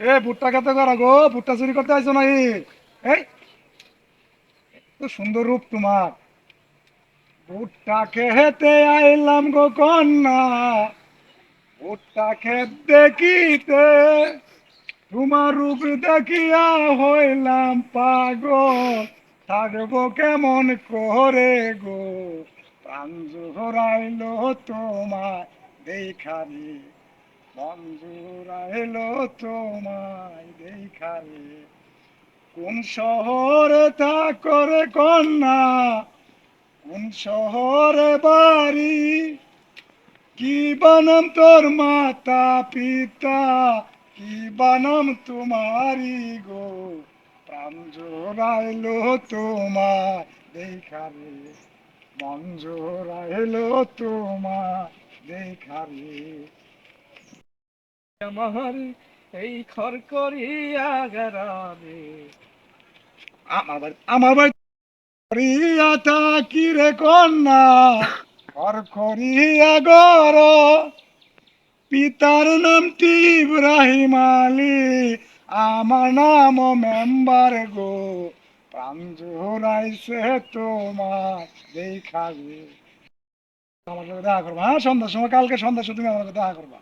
এ ভুট্টা খেতে করা গো, ভুট্টা চুরি করতে আইছো নাকি? এই তো সুন্দর রূপ তোমার। ভুট্টা খেতে আইলাম গো কন্যা, ভুট্টা খেত দেখিতে, তোমার রূপ দেখিয়া হইলাম পাগল। থাকবো কেমন করে গো, প্রাণ জোহরাইল তোমার দেখারে, মন জোহরাইল তোমায় দেখারে। কোন শহরে করে কন্যা, কোন শহরে বাড়ি, কি বানাম তোর মাতা পিতা, কি বানাম তোমারি গো, প্রাণ জোড়াইলো তোমার দেখারে, মন জোড়াইলো তোমার দেখারে। আমার এই খড়করিয়া গ্রামে। আমার বাড়ি করিয়া থাকি রে কন্যা, ঘর করিয়া গর, পিতার নামটি ইব্রাহিম আলী, আমার নাম মেম্বার গো, প্রাণ জোড়াইছে তোমার দেখাবে। আমার সাথে দেখা করবা, হ্যাঁ সন্ধ্যার সময়, কালকে সন্ধ্যার সময় তুমি আমার সাথে দেখা করবা।